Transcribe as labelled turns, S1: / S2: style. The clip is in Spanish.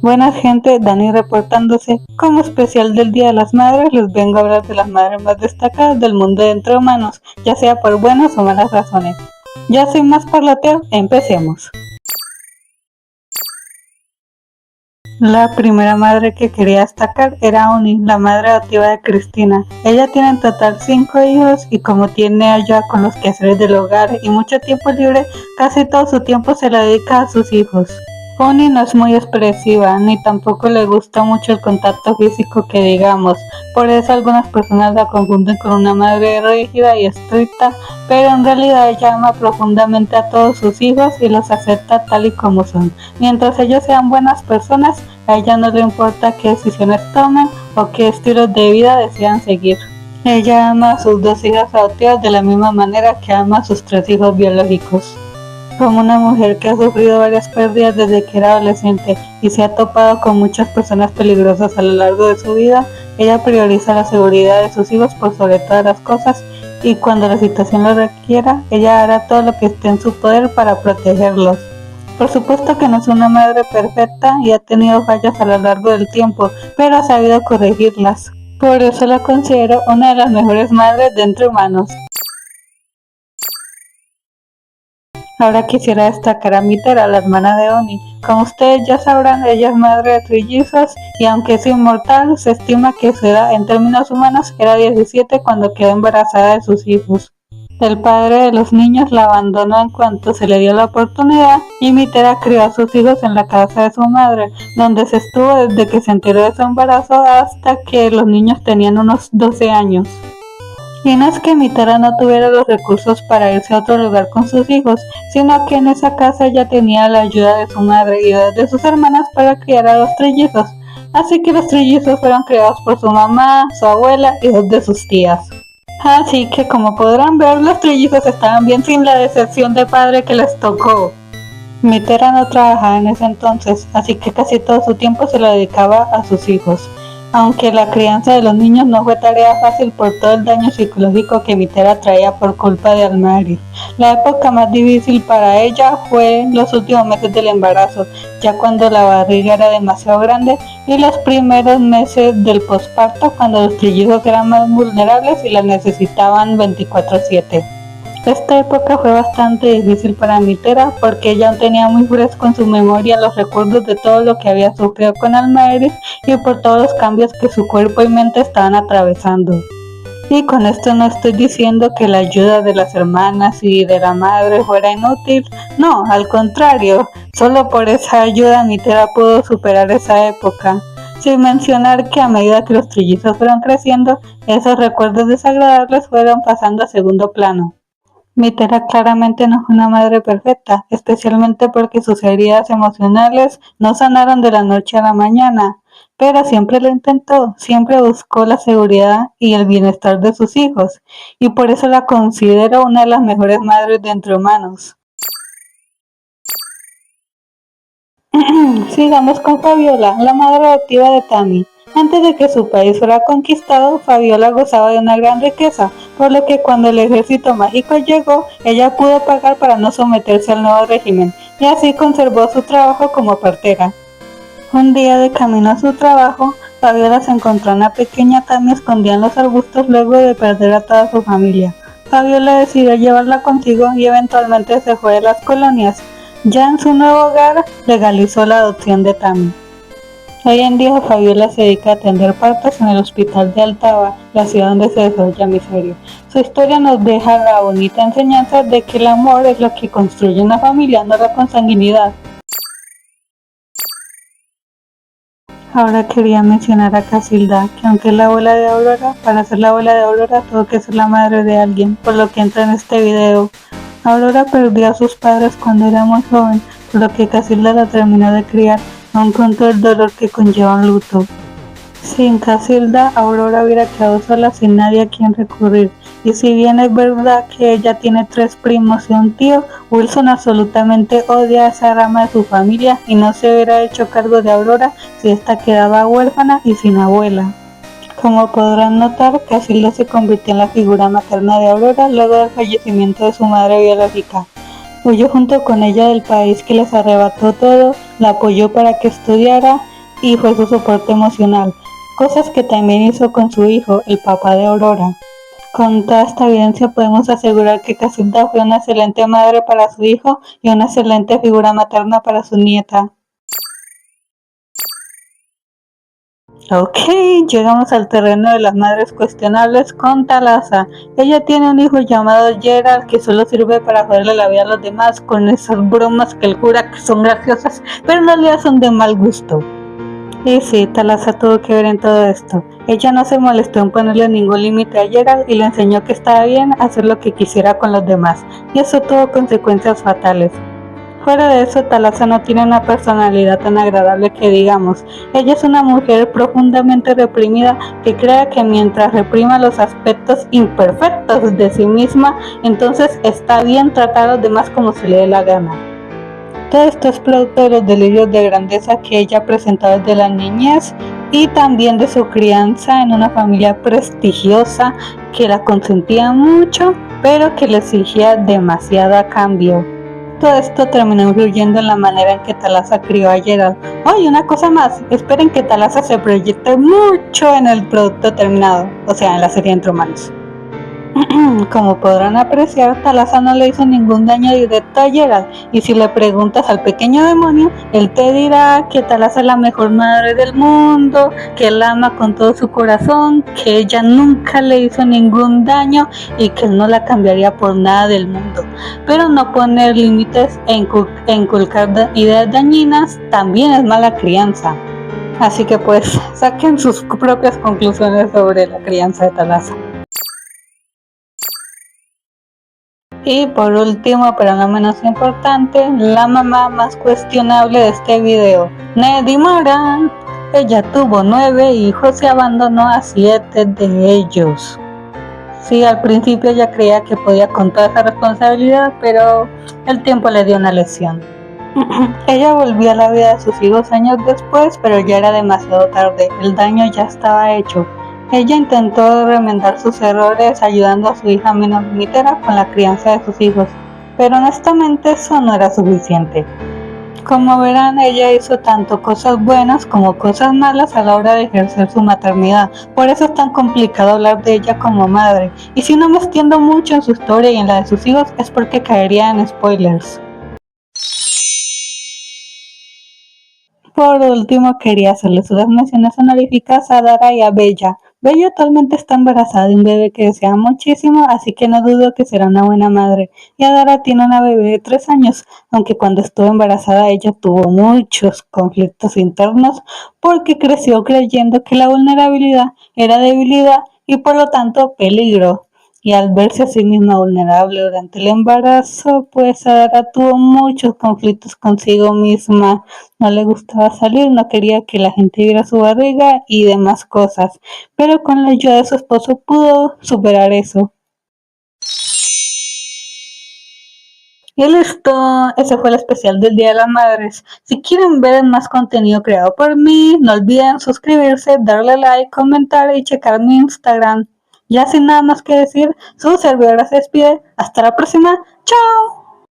S1: Buenas gente, Dani reportándose. Como especial del Día de las Madres, les vengo a hablar de las madres más destacadas del mundo de entre humanos, ya sea por buenas o malas razones. Ya sin más parloteo, empecemos. La primera madre que quería destacar era Oni, la madre adoptiva de Cristina. Ella tiene en total 5 hijos y como tiene allá con los quehaceres del hogar y mucho tiempo libre, casi todo su tiempo se lo dedica a sus hijos. Oni no es muy expresiva, ni tampoco le gusta mucho el contacto físico que digamos, por eso algunas personas la confunden con una madre rígida y estricta, pero en realidad ella ama profundamente a todos sus hijos y los acepta tal y como son. Mientras ellos sean buenas personas, a ella no le importa qué decisiones tomen o qué estilos de vida desean seguir. Ella ama a sus 2 hijas adoptivas de la misma manera que ama a sus 3 hijos biológicos. Como una mujer que ha sufrido varias pérdidas desde que era adolescente y se ha topado con muchas personas peligrosas a lo largo de su vida, ella prioriza la seguridad de sus hijos por sobre todas las cosas y cuando la situación lo requiera, ella hará todo lo que esté en su poder para protegerlos. Por supuesto que no es una madre perfecta y ha tenido fallas a lo largo del tiempo, pero ha sabido corregirlas. Por eso la considero una de las mejores madres de entre humanos. Ahora quisiera destacar a Mitera, la hermana de Oni. Como ustedes ya sabrán, ella es madre de trillizos y aunque es inmortal, se estima que su edad en términos humanos era 17 cuando quedó embarazada de sus hijos. El padre de los niños la abandonó en cuanto se le dio la oportunidad y Mitera crió a sus hijos en la casa de su madre, donde se estuvo desde que se enteró de su embarazo hasta que los niños tenían unos 12 años. Y no es que Mitera no tuviera los recursos para irse a otro lugar con sus hijos, sino que en esa casa ya tenía la ayuda de su madre y de sus hermanas para criar a los trillizos. Así que los trillizos fueron criados por su mamá, su abuela y 2 de sus tías. Así que como podrán ver, los trillizos estaban bien sin la decepción de padre que les tocó. Mitera no trabajaba en ese entonces, así que casi todo su tiempo se lo dedicaba a sus hijos. Aunque la crianza de los niños no fue tarea fácil por todo el daño psicológico que Mitera traía por culpa de Almari. La época más difícil para ella fue los últimos meses del embarazo, ya cuando la barriga era demasiado grande, y los primeros meses del posparto cuando los trillizos eran más vulnerables y la necesitaban 24/7. Esta época fue bastante difícil para Mitera porque ella aún tenía muy fresco en su memoria los recuerdos de todo lo que había sufrido con Almeri y por todos los cambios que su cuerpo y mente estaban atravesando. Y con esto no estoy diciendo que la ayuda de las hermanas y de la madre fuera inútil, no, al contrario, solo por esa ayuda Mitera pudo superar esa época. Sin mencionar que a medida que los trillizos fueron creciendo, esos recuerdos desagradables fueron pasando a segundo plano. Mitera claramente no fue una madre perfecta, especialmente porque sus heridas emocionales no sanaron de la noche a la mañana, pero siempre lo intentó, siempre buscó la seguridad y el bienestar de sus hijos, y por eso la considero una de las mejores madres de entre humanos. Sigamos con Fabiola, la madre adoptiva de Tammy. Antes de que su país fuera conquistado, Fabiola gozaba de una gran riqueza, por lo que cuando el ejército mágico llegó, ella pudo pagar para no someterse al nuevo régimen, y así conservó su trabajo como partera. Un día de camino a su trabajo, Fabiola se encontró a una pequeña Tammy escondida en los arbustos luego de perder a toda su familia. Fabiola decidió llevarla consigo y eventualmente se fue de las colonias. Ya en su nuevo hogar, legalizó la adopción de Tammy. Hoy en día Fabiola se dedica a atender partos en el hospital de Altava, la ciudad donde se desarrolla Miserio. Su historia nos deja la bonita enseñanza de que el amor es lo que construye una familia, no la consanguinidad. Ahora quería mencionar a Casilda, que aunque es la abuela de Aurora, para ser la abuela de Aurora tuvo que ser la madre de alguien, por lo que entra en este video. Aurora perdió a sus padres cuando era muy joven, por lo que Casilda la terminó de criar, aun con todo el dolor que conlleva un luto. Sin Casilda, Aurora hubiera quedado sola sin nadie a quien recurrir, y si bien es verdad que ella tiene 3 primos y un tío, Wilson absolutamente odia a esa rama de su familia y no se hubiera hecho cargo de Aurora si ésta quedaba huérfana y sin abuela. Como podrán notar, Casilda se convirtió en la figura materna de Aurora luego del fallecimiento de su madre biológica. Huyó junto con ella del país que les arrebató todo, la apoyó para que estudiara y fue su soporte emocional, cosas que también hizo con su hijo, el papá de Aurora. Con toda esta evidencia podemos asegurar que Casilda fue una excelente madre para su hijo y una excelente figura materna para su nieta. Ok, llegamos al terreno de las madres cuestionables con Thalassa. Ella tiene un hijo llamado Gerald que solo sirve para joderle la vida a los demás con esas bromas que él jura que son graciosas, pero en realidad son de mal gusto. Y sí, Thalassa tuvo que ver en todo esto. Ella no se molestó en ponerle ningún límite a Gerald y le enseñó que estaba bien hacer lo que quisiera con los demás, y eso tuvo consecuencias fatales. Fuera de eso, Thalassa no tiene una personalidad tan agradable que digamos. Ella es una mujer profundamente reprimida que cree que mientras reprima los aspectos imperfectos de sí misma, entonces está bien tratar a los demás como se le dé la gana. Todo esto es producto de los delirios de grandeza que ella ha presentado desde la niñez y también de su crianza en una familia prestigiosa que la consentía mucho, pero que le exigía demasiado a cambio. Todo esto terminó influyendo en la manera en que Thalassa crió a Gerald. ¡Ay, una cosa más! Esperen que Thalassa se proyecte mucho en el producto terminado, o sea, en la serie Entre Humanos. Como podrán apreciar, Thalassa no le hizo ningún daño directo a Gerald, y si le preguntas al pequeño demonio, él te dirá que Thalassa es la mejor madre del mundo, que él la ama con todo su corazón, que ella nunca le hizo ningún daño y que él no la cambiaría por nada del mundo. Pero no poner límites e inculcar ideas dañinas también es mala crianza. Así que pues saquen sus propias conclusiones sobre la crianza de Thalassa. Y por último, pero no menos importante, la mamá más cuestionable de este video, Neddy Moran. Ella tuvo 9 hijos y abandonó a 7 de ellos. Sí, al principio ella creía que podía con toda esa responsabilidad, pero el tiempo le dio una lección. Ella volvió a la vida de sus hijos años después, pero ya era demasiado tarde, el daño ya estaba hecho. Ella intentó remendar sus errores ayudando a su hija menos mísera con la crianza de sus hijos, pero honestamente eso no era suficiente. Como verán, ella hizo tanto cosas buenas como cosas malas a la hora de ejercer su maternidad, por eso es tan complicado hablar de ella como madre, y si no me extiendo mucho en su historia y en la de sus hijos es porque caería en spoilers. Por último, quería hacerles unas menciones honoríficas a Dara y a Bella. Bella actualmente está embarazada de un bebé que desea muchísimo, así que no dudo que será una buena madre. Y Dara tiene una bebé de 3 años, aunque cuando estuvo embarazada ella tuvo muchos conflictos internos porque creció creyendo que la vulnerabilidad era debilidad y por lo tanto peligro. Y al verse a sí misma vulnerable durante el embarazo, pues Dara tuvo muchos conflictos consigo misma. No le gustaba salir, no quería que la gente viera su barriga y demás cosas, pero con la ayuda de su esposo pudo superar eso. Y listo, ese fue el especial del Día de las Madres. Si quieren ver más contenido creado por mí, no olviden suscribirse, darle like, comentar y checar mi Instagram. Ya sin nada más que decir, su servidora se despide. Hasta la próxima. ¡Chao!